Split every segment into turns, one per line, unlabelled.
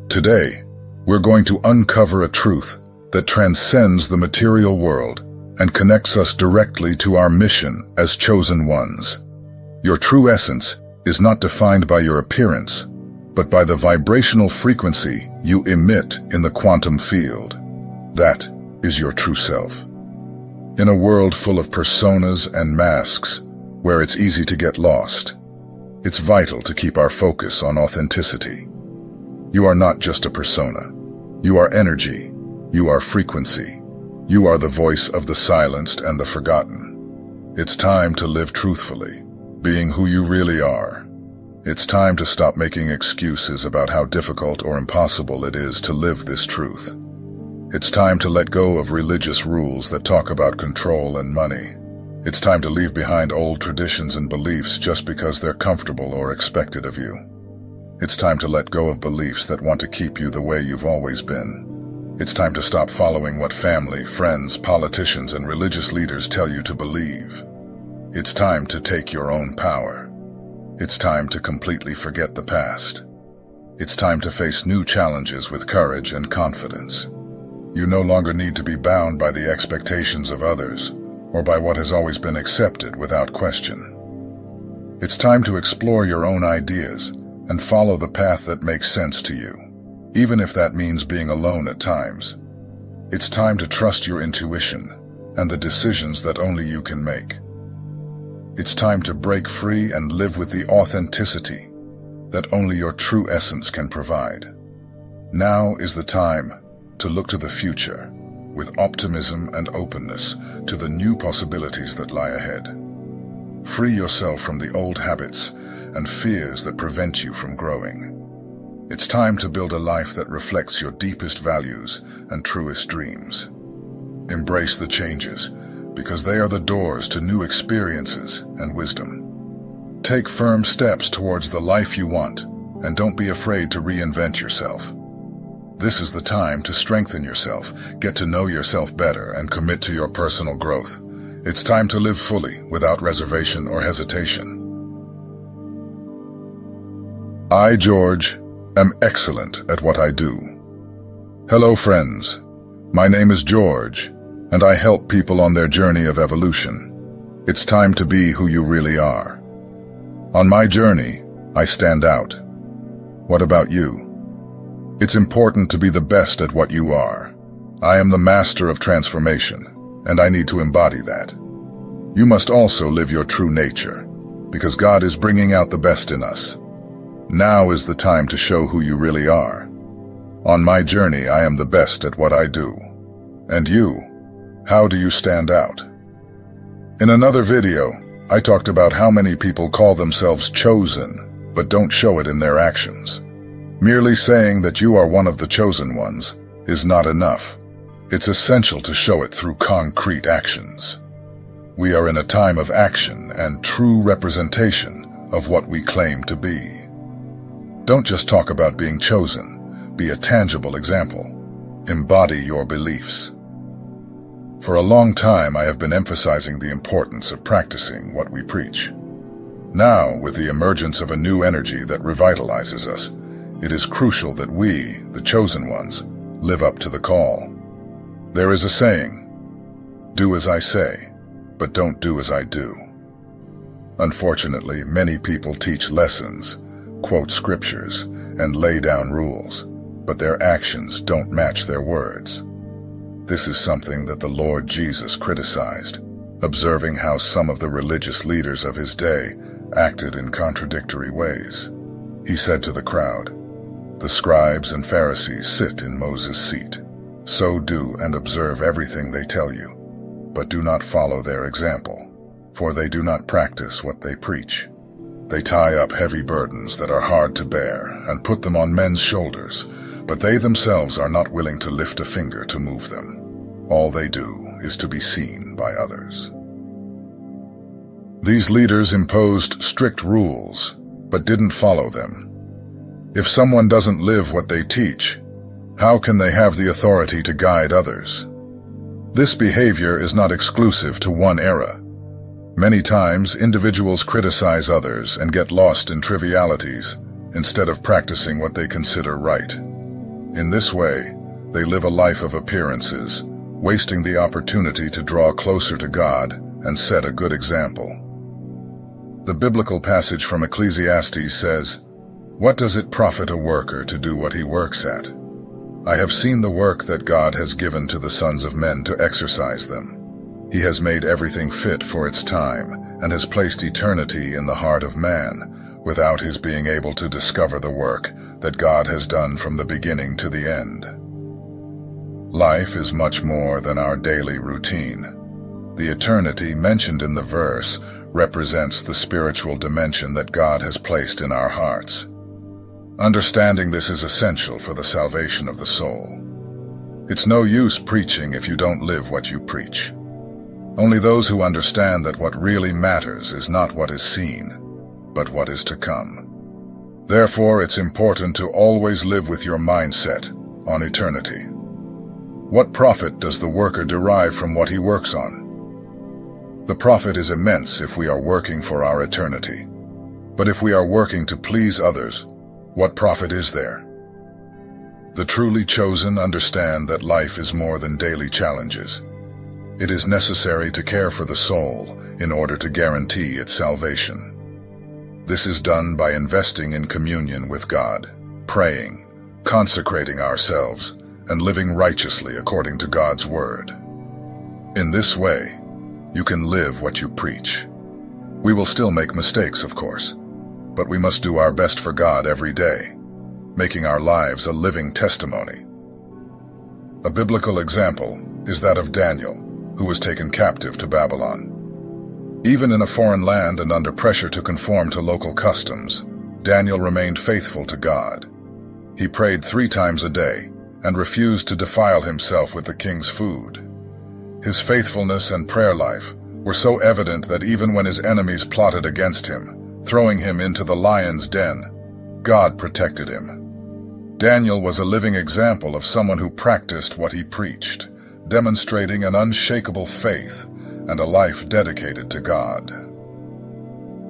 Today, we're going to uncover a truth that transcends the material world and connects us directly to our mission as chosen ones. Your true essence is not defined by your appearance, but by the vibrational frequency you emit in the quantum field. That is your true self. In a world full of personas and masks, where it's easy to get lost, it's vital to keep our focus on authenticity. You are not just a persona. You are energy. You are frequency. You are the voice of the silenced and the forgotten. It's time to live truthfully, being who you really are. It's time to stop making excuses about how difficult or impossible it is to live this truth. It's time to let go of religious rules that talk about control and money. It's time to leave behind old traditions and beliefs just because they're comfortable or expected of you. It's time to let go of beliefs that want to keep you the way you've always been. It's time to stop following what family, friends, politicians, and religious leaders tell you to believe. It's time to take your own power. It's time to completely forget the past. It's time to face new challenges with courage and confidence. You no longer need to be bound by the expectations of others or by what has always been accepted without question. It's time to explore your own ideas and follow the path that makes sense to you, even if that means being alone at times. It's time to trust your intuition and the decisions that only you can make. It's time to break free and live with the authenticity that only your true essence can provide. Now is the time to look to the future with optimism and openness to the new possibilities that lie ahead. Free yourself from the old habits and fears that prevent you from growing. It's time to build a life that reflects your deepest values and truest dreams. Embrace the changes, because they are the doors to new experiences and wisdom. Take firm steps towards the life you want, and don't be afraid to reinvent yourself. This is the time to strengthen yourself, get to know yourself better, and commit to your personal growth. It's time to live fully, without reservation or hesitation. I, George, am excellent at what I do. Hello, friends. My name is George, and I help people on their journey of evolution. It's time to be who you really are. On my journey, I stand out. What about you? It's important to be the best at what you are. I am the master of transformation, and I need to embody that. You must also live your true nature, because God is bringing out the best in us. Now is the time to show who you really are. On my journey, I am the best at what I do. And you? How do you stand out? In another video, I talked about how many people call themselves chosen, but don't show it in their actions. Merely saying that you are one of the chosen ones is not enough. It's essential to show it through concrete actions. We are in a time of action and true representation of what we claim to be. Don't just talk about being chosen. Be a tangible example. Embody your beliefs. For a long time, I have been emphasizing the importance of practicing what we preach. Now, with the emergence of a new energy that revitalizes us, it is crucial that we, the chosen ones, live up to the call. There is a saying, "Do as I say, but don't do as I do." Unfortunately, many people teach lessons, quote scriptures, and lay down rules, but their actions don't match their words. This is something that the Lord Jesus criticized, observing how some of the religious leaders of his day acted in contradictory ways. He said to the crowd, "The scribes and Pharisees sit in Moses' seat. So do and observe everything they tell you, but do not follow their example, for they do not practice what they preach. They tie up heavy burdens that are hard to bear and put them on men's shoulders, but they themselves are not willing to lift a finger to move them. All they do is to be seen by others." These leaders imposed strict rules, but didn't follow them. If someone doesn't live what they teach, how can they have the authority to guide others? This behavior is not exclusive to one era. Many times, individuals criticize others and get lost in trivialities instead of practicing what they consider right. In this way, they live a life of appearances, wasting the opportunity to draw closer to God and set a good example. The biblical passage from Ecclesiastes says, "What does it profit a worker to do what he works at? I have seen the work that God has given to the sons of men to exercise them. He has made everything fit for its time and has placed eternity in the heart of man, without his being able to discover the work that God has done from the beginning to the end." Life is much more than our daily routine. The eternity mentioned in the verse represents the spiritual dimension that God has placed in our hearts. Understanding this is essential for the salvation of the soul. It's no use preaching if you don't live what you preach. Only those who understand that what really matters is not what is seen, but what is to come. Therefore, it's important to always live with your mindset on eternity. What profit does the worker derive from what he works on? The profit is immense if we are working for our eternity. But if we are working to please others, what profit is there? The truly chosen understand that life is more than daily challenges. It is necessary to care for the soul in order to guarantee its salvation. This is done by investing in communion with God, praying, consecrating ourselves, and living righteously according to God's word. In this way, you can live what you preach. We will still make mistakes, of course, but we must do our best for God every day, making our lives a living testimony. A biblical example is that of Daniel, who was taken captive to Babylon. Even in a foreign land and under pressure to conform to local customs, Daniel remained faithful to God. He prayed 3 times a day and refused to defile himself with the king's food. His faithfulness and prayer life were so evident that even when his enemies plotted against him, throwing him into the lion's den, God protected him. Daniel was a living example of someone who practiced what he preached, demonstrating an unshakable faith and a life dedicated to God.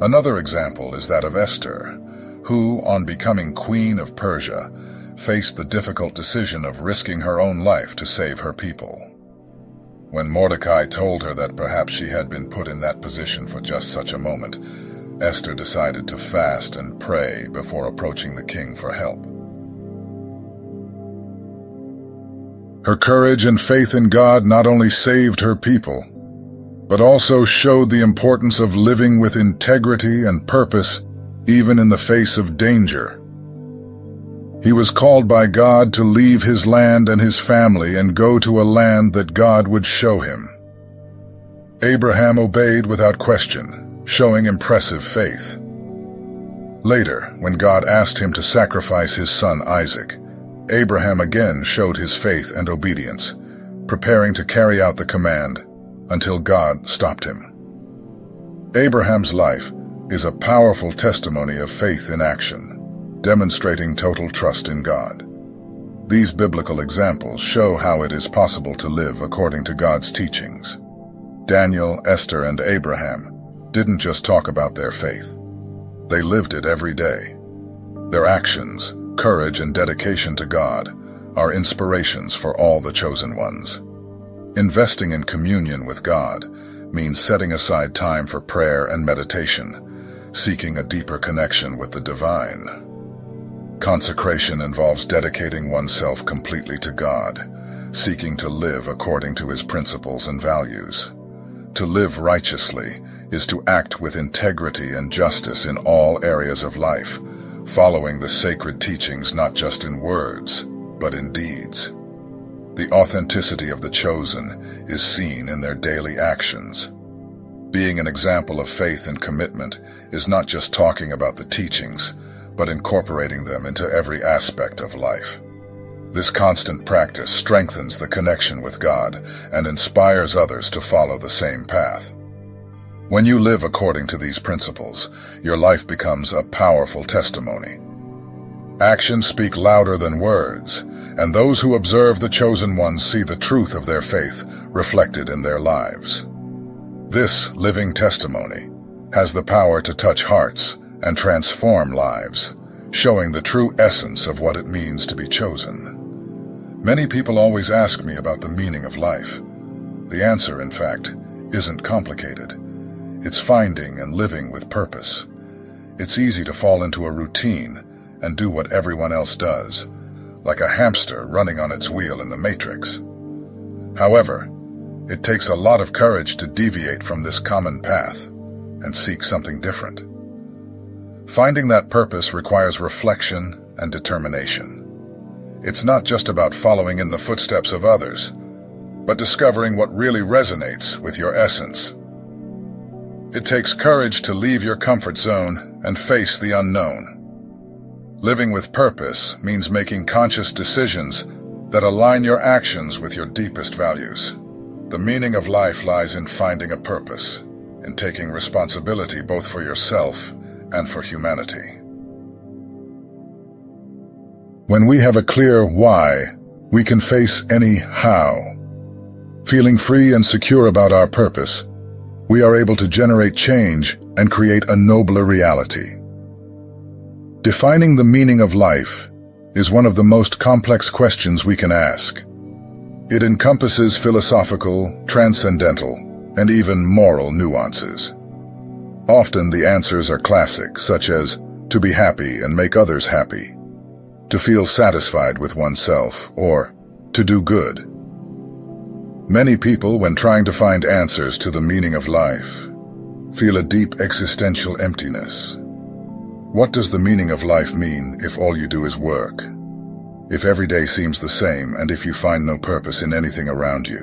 Another example is that of Esther, who, on becoming Queen of Persia, faced the difficult decision of risking her own life to save her people. When Mordecai told her that perhaps she had been put in that position for just such a moment, Esther decided to fast and pray before approaching the king for help. Her courage and faith in God not only saved her people, but also showed the importance of living with integrity and purpose even in the face of danger. He was called by God to leave his land and his family and go to a land that God would show him. Abraham obeyed without question, showing impressive faith. Later, when God asked him to sacrifice his son Isaac, Abraham again showed his faith and obedience, preparing to carry out the command until God stopped him. Abraham's life is a powerful testimony of faith in action, demonstrating total trust in God. These biblical examples show how it is possible to live according to God's teachings. Daniel, Esther, and Abraham didn't just talk about their faith. They lived it every day. Their actions, courage, and dedication to God are inspirations for all the chosen ones. Investing in communion with God means setting aside time for prayer and meditation, seeking a deeper connection with the divine. Consecration involves dedicating oneself completely to God, seeking to live according to his principles and values. To live righteously is to act with integrity and justice in all areas of life, following the sacred teachings not just in words, but in deeds. The authenticity of the chosen is seen in their daily actions. Being an example of faith and commitment is not just talking about the teachings, but incorporating them into every aspect of life. This constant practice strengthens the connection with God and inspires others to follow the same path. When you live according to these principles, your life becomes a powerful testimony. Actions speak louder than words, and those who observe the chosen ones see the truth of their faith reflected in their lives. This living testimony has the power to touch hearts and transform lives, showing the true essence of what it means to be chosen. Many people always ask me about the meaning of life. The answer, in fact, isn't complicated. It's finding and living with purpose. It's easy to fall into a routine and do what everyone else does, like a hamster running on its wheel in the Matrix. However, it takes a lot of courage to deviate from this common path and seek something different. Finding that purpose requires reflection and determination. It's not just about following in the footsteps of others, but discovering what really resonates with your essence. It takes courage to leave your comfort zone and face the unknown. Living with purpose means making conscious decisions that align your actions with your deepest values. The meaning of life lies in finding a purpose, in taking responsibility both for yourself and for humanity. When we have a clear why, we can face any how. Feeling free and secure about our purpose, we are able to generate change and create a nobler reality. Defining the meaning of life is one of the most complex questions we can ask. It encompasses philosophical, transcendental, and even moral nuances. Often the answers are classic, such as to be happy and make others happy, to feel satisfied with oneself, or to do good. Many people, when trying to find answers to the meaning of life, feel a deep existential emptiness. What does the meaning of life mean if all you do is work? If every day seems the same, and if you find no purpose in anything around you?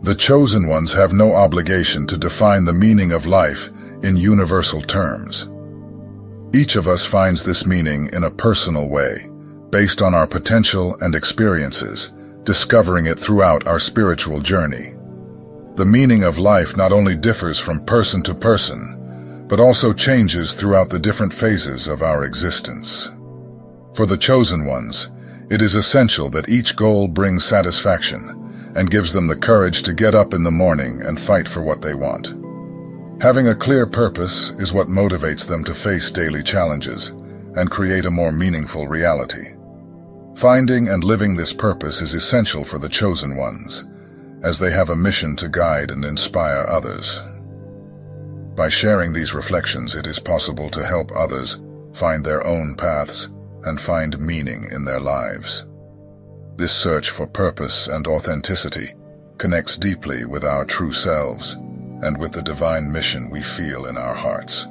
The chosen ones have no obligation to define the meaning of life in universal terms. Each of us finds this meaning in a personal way, based on our potential and experiences, discovering it throughout our spiritual journey. The meaning of life not only differs from person to person, but also changes throughout the different phases of our existence. For the chosen ones, it is essential that each goal brings satisfaction and gives them the courage to get up in the morning and fight for what they want. Having a clear purpose is what motivates them to face daily challenges and create a more meaningful reality. Finding and living this purpose is essential for the chosen ones, as they have a mission to guide and inspire others. By sharing these reflections, it is possible to help others find their own paths and find meaning in their lives. This search for purpose and authenticity connects deeply with our true selves and with the divine mission we feel in our hearts.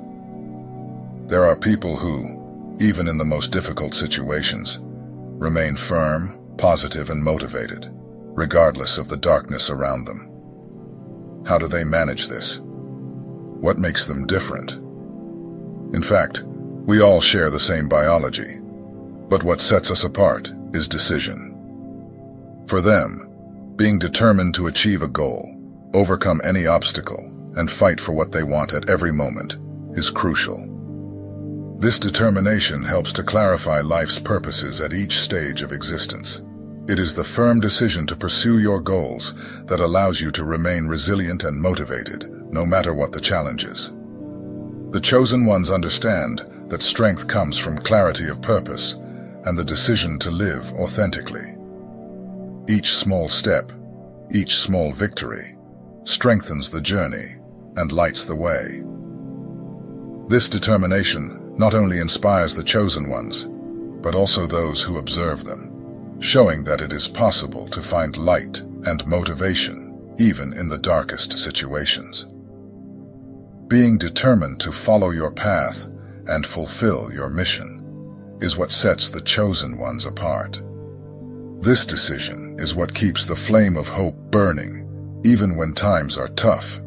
There are people who, even in the most difficult situations, remain firm, positive, and motivated, regardless of the darkness around them. How do they manage this? What makes them different? In fact, we all share the same biology, but what sets us apart is decision. For them, being determined to achieve a goal, overcome any obstacle, and fight for what they want at every moment is crucial. This determination helps to clarify life's purposes at each stage of existence. It is the firm decision to pursue your goals that allows you to remain resilient and motivated, no matter what the challenges. The chosen ones understand that strength comes from clarity of purpose and the decision to live authentically. Each small step, each small victory, strengthens the journey and lights the way. This determination not only inspires the chosen ones, but also those who observe them, showing that it is possible to find light and motivation even in the darkest situations. Being determined to follow your path and fulfill your mission is what sets the chosen ones apart. This decision is what keeps the flame of hope burning, even when times are tough.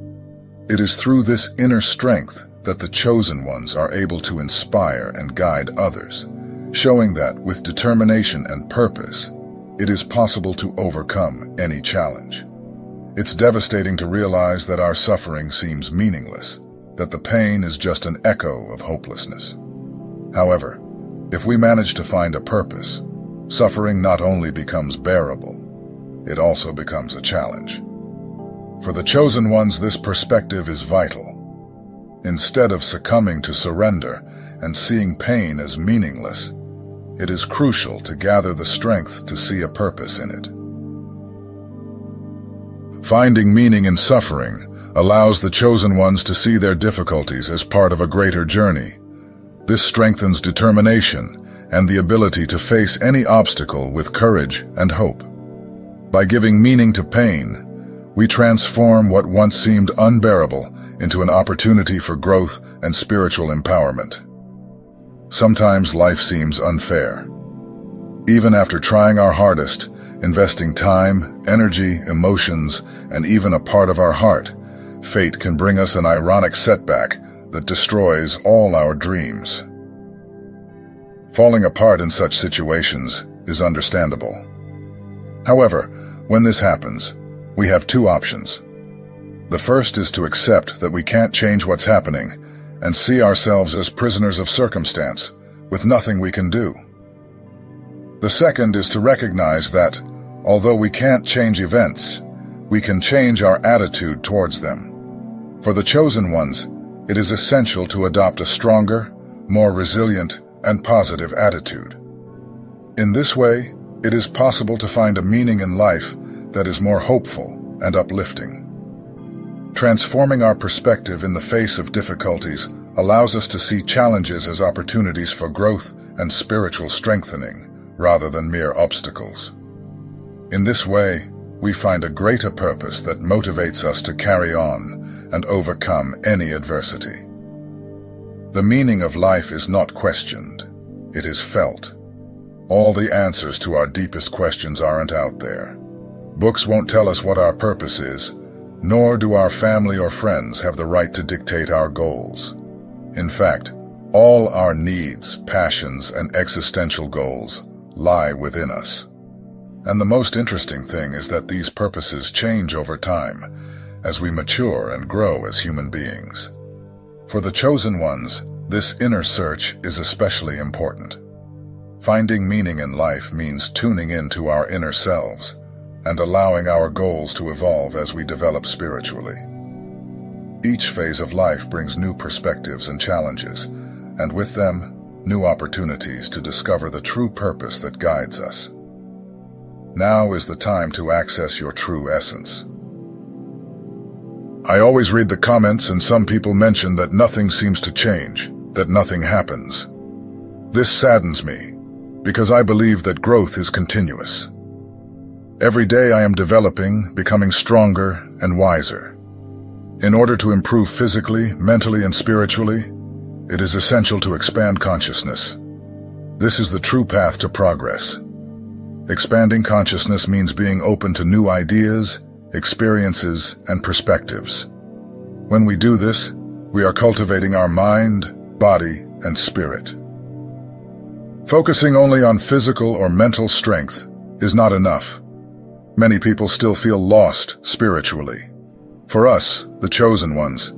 It is through this inner strength that the chosen ones are able to inspire and guide others, showing that with determination and purpose, it is possible to overcome any challenge. It's devastating to realize that our suffering seems meaningless, that the pain is just an echo of hopelessness. However, if we manage to find a purpose, suffering not only becomes bearable, it also becomes a challenge. For the chosen ones, this perspective is vital. Instead of succumbing to surrender and seeing pain as meaningless, it is crucial to gather the strength to see a purpose in it. Finding meaning in suffering allows the chosen ones to see their difficulties as part of a greater journey. This strengthens determination and the ability to face any obstacle with courage and hope. By giving meaning to pain, we transform what once seemed unbearable into an opportunity for growth and spiritual empowerment. Sometimes life seems unfair. Even after trying our hardest, investing time, energy, emotions, and even a part of our heart, fate can bring us an ironic setback that destroys all our dreams. Falling apart in such situations is understandable. However, when this happens, we have two options. The first is to accept that we can't change what's happening and see ourselves as prisoners of circumstance, with nothing we can do. The second is to recognize that, although we can't change events, we can change our attitude towards them. For the chosen ones, it is essential to adopt a stronger, more resilient, and positive attitude. In this way, it is possible to find a meaning in life that is more hopeful and uplifting. Transforming our perspective in the face of difficulties allows us to see challenges as opportunities for growth and spiritual strengthening, rather than mere obstacles. In this way, we find a greater purpose that motivates us to carry on and overcome any adversity. The meaning of life is not questioned, it is felt. All the answers to our deepest questions aren't out there. Books won't tell us what our purpose is, nor do our family or friends have the right to dictate our goals. In fact, all our needs, passions, and existential goals lie within us. And the most interesting thing is that these purposes change over time as we mature and grow as human beings. For the chosen ones, this inner search is especially important. Finding meaning in life means tuning into our inner selves and allowing our goals to evolve as we develop spiritually. Each phase of life brings new perspectives and challenges, and with them, new opportunities to discover the true purpose that guides us. Now is the time to access your true essence. I always read the comments, and some people mention that nothing seems to change, that nothing happens. This saddens me, because I believe that growth is continuous. Every day I am developing, becoming stronger and wiser. In order to improve physically, mentally, and spiritually, it is essential to expand consciousness. This is the true path to progress. Expanding consciousness means being open to new ideas, experiences, and perspectives. When we do this, we are cultivating our mind, body, and spirit. Focusing only on physical or mental strength is not enough. Many people still feel lost spiritually. For us, the chosen ones,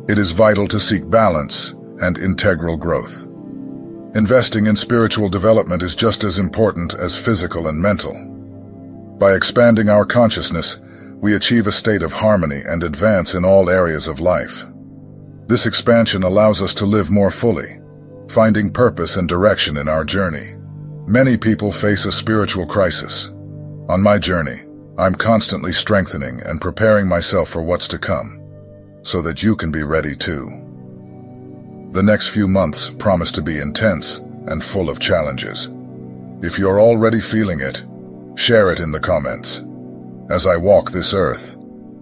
it is vital to seek balance and integral growth. Investing in spiritual development is just as important as physical and mental. By expanding our consciousness, we achieve a state of harmony and advance in all areas of life. This expansion allows us to live more fully, finding purpose and direction in our journey. Many people face a spiritual crisis. On my journey, I'm constantly strengthening and preparing myself for what's to come, so that you can be ready too. The next few months promise to be intense and full of challenges. If you're already feeling it, share it in the comments. As I walk this earth,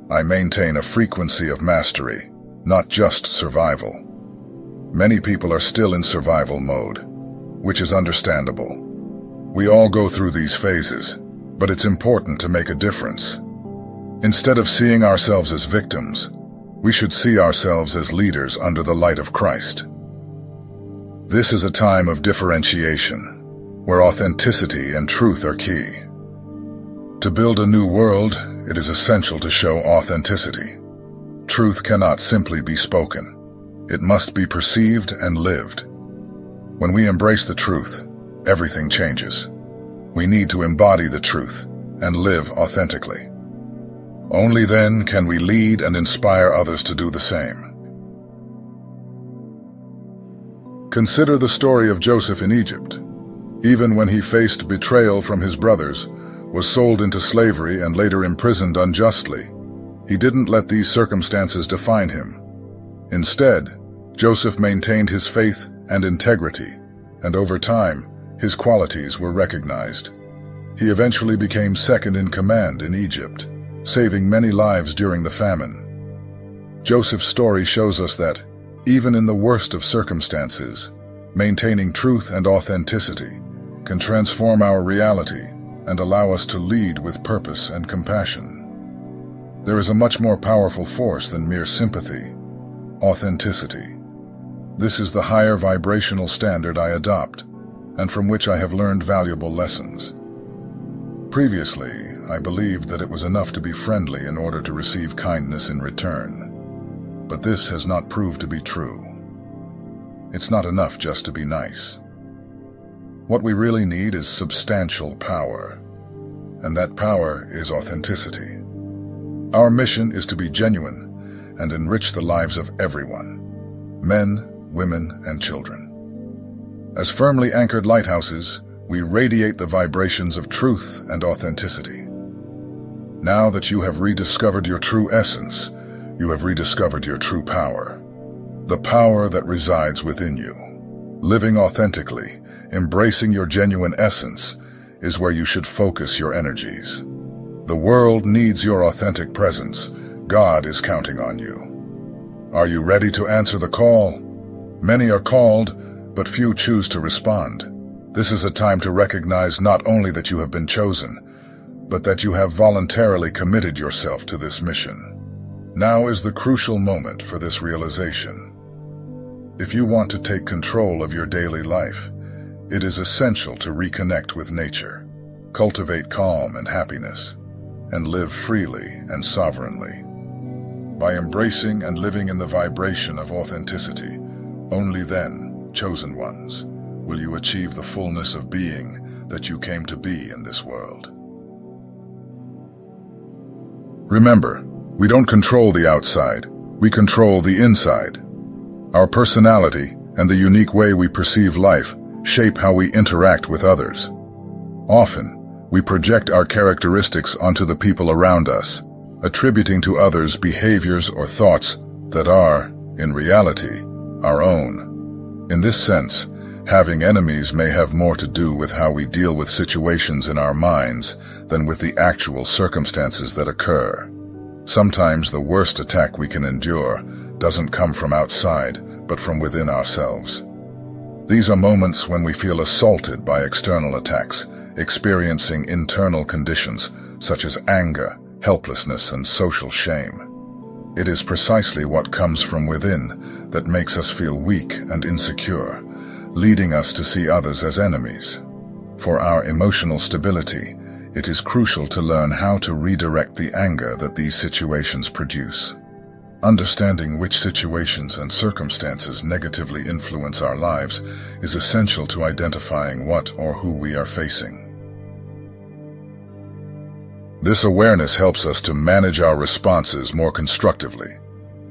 I maintain a frequency of mastery, not just survival. Many people are still in survival mode, which is understandable. We all go through these phases, but it's important to make a difference. Instead of seeing ourselves as victims, we should see ourselves as leaders under the light of Christ. This is a time of differentiation, where authenticity and truth are key. To build a new world, it is essential to show authenticity. Truth cannot simply be spoken. It must be perceived and lived. When we embrace the truth, everything changes. We need to embody the truth and live authentically. Only then can we lead and inspire others to do the same. Consider the story of Joseph in Egypt. Even when he faced betrayal from his brothers, was sold into slavery and later imprisoned unjustly, he didn't let these circumstances define him. Instead, Joseph maintained his faith and integrity, and over time, his qualities were recognized. He eventually became second in command in Egypt, saving many lives during the famine. Joseph's story shows us that, even in the worst of circumstances, maintaining truth and authenticity can transform our reality and allow us to lead with purpose and compassion. There is a much more powerful force than mere sympathy: authenticity. This is the higher vibrational standard I adopt, and from which I have learned valuable lessons. Previously, I believed that it was enough to be friendly in order to receive kindness in return. But this has not proved to be true. It's not enough just to be nice. What we really need is substantial power, and that power is authenticity. Our mission is to be genuine and enrich the lives of everyone: men, women, and children. As firmly anchored lighthouses, we radiate the vibrations of truth and authenticity. Now that you have rediscovered your true essence, you have rediscovered your true power. The power that resides within you. Living authentically, embracing your genuine essence, is where you should focus your energies. The world needs your authentic presence. God is counting on you. Are you ready to answer the call? Many are called, but few choose to respond. This is a time to recognize not only that you have been chosen, but that you have voluntarily committed yourself to this mission. Now is the crucial moment for this realization. If you want to take control of your daily life, it is essential to reconnect with nature, cultivate calm and happiness, and live freely and sovereignly. By embracing and living in the vibration of authenticity, only then, chosen ones, will you achieve the fullness of being that you came to be in this world. Remember, we don't control the outside, we control the inside. Our personality and the unique way we perceive life shape how we interact with others. Often, we project our characteristics onto the people around us, attributing to others behaviors or thoughts that are, in reality, our own. In this sense, having enemies may have more to do with how we deal with situations in our minds than with the actual circumstances that occur. Sometimes the worst attack we can endure doesn't come from outside, but from within ourselves. These are moments when we feel assaulted by external attacks, experiencing internal conditions such as anger, helplessness, and social shame. It is precisely what comes from within that makes us feel weak and insecure, leading us to see others as enemies. For our emotional stability, it is crucial to learn how to redirect the anger that these situations produce. Understanding which situations and circumstances negatively influence our lives is essential to identifying what or who we are facing. This awareness helps us to manage our responses more constructively,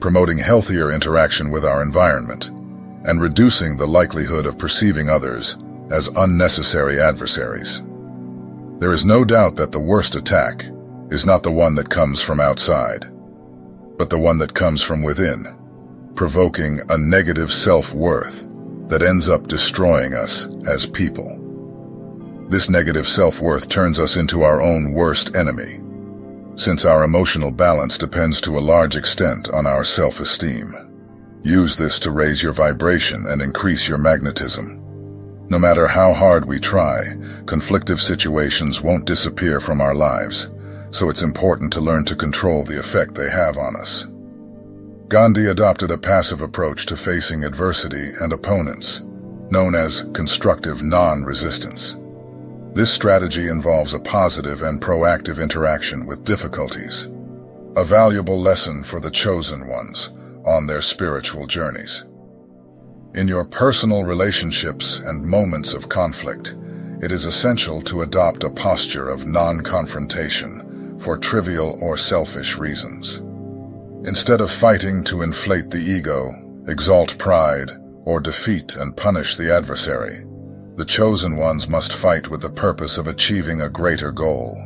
promoting healthier interaction with our environment, and reducing the likelihood of perceiving others as unnecessary adversaries. There is no doubt that the worst attack is not the one that comes from outside, but the one that comes from within, provoking a negative self-worth that ends up destroying us as people. This negative self-worth turns us into our own worst enemy, since our emotional balance depends to a large extent on our self-esteem. Use this to raise your vibration and increase your magnetism. No matter how hard we try, conflictive situations won't disappear from our lives, so it's important to learn to control the effect they have on us. Gandhi adopted a passive approach to facing adversity and opponents, known as constructive non-resistance. This strategy involves a positive and proactive interaction with difficulties, a valuable lesson for the chosen ones on their spiritual journeys. In your personal relationships and moments of conflict, it is essential to adopt a posture of non-confrontation for trivial or selfish reasons. Instead of fighting to inflate the ego, exalt pride, or defeat and punish the adversary, The chosen ones must fight with the purpose of achieving a greater goal,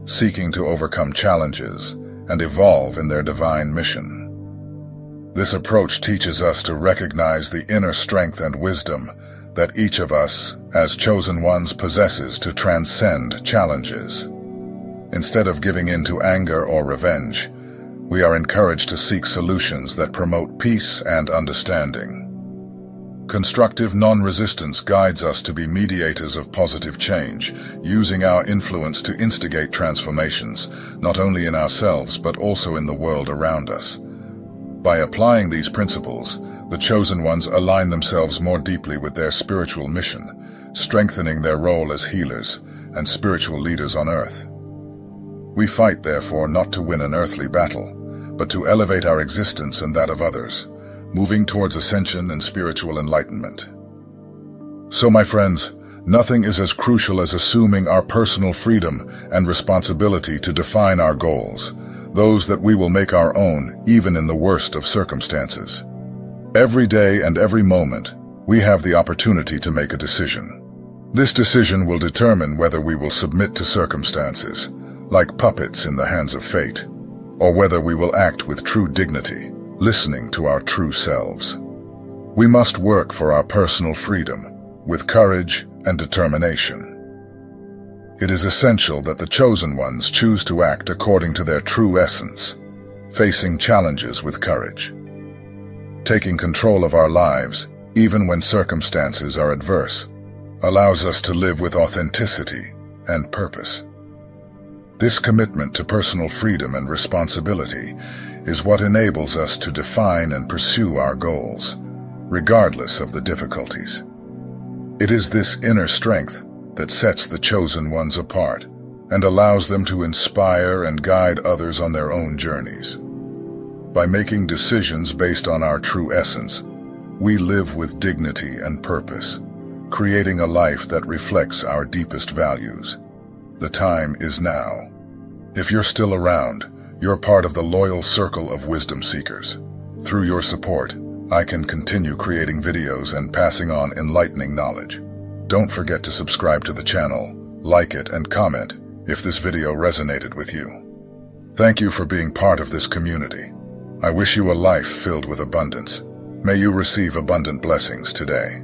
seeking to overcome challenges and evolve in their divine mission. This approach teaches us to recognize the inner strength and wisdom that each of us, as chosen ones, possesses to transcend challenges. Instead of giving in to anger or revenge, we are encouraged to seek solutions that promote peace and understanding. Constructive non-resistance guides us to be mediators of positive change, using our influence to instigate transformations, not only in ourselves but also in the world around us. By applying these principles, the chosen ones align themselves more deeply with their spiritual mission, strengthening their role as healers and spiritual leaders on earth. We fight, therefore, not to win an earthly battle, but to elevate our existence and that of others, moving towards ascension and spiritual enlightenment. So, my friends, nothing is as crucial as assuming our personal freedom and responsibility to define our goals, those that we will make our own even in the worst of circumstances. Every day and every moment, we have the opportunity to make a decision. This decision will determine whether we will submit to circumstances, like puppets in the hands of fate, or whether we will act with true dignity, listening to our true selves. We must work for our personal freedom with courage and determination. It is essential that the chosen ones choose to act according to their true essence, facing challenges with courage. Taking control of our lives, even when circumstances are adverse, allows us to live with authenticity and purpose. This commitment to personal freedom and responsibility is what enables us to define and pursue our goals, regardless of the difficulties. It is this inner strength that sets the chosen ones apart and allows them to inspire and guide others on their own journeys. By making decisions based on our true essence, we live with dignity and purpose, creating a life that reflects our deepest values. The time is now. If you're still around, you're part of the loyal circle of wisdom seekers. Through your support, I can continue creating videos and passing on enlightening knowledge. Don't forget to subscribe to the channel, like it, and comment if this video resonated with you. Thank you for being part of this community. I wish you a life filled with abundance. May you receive abundant blessings today.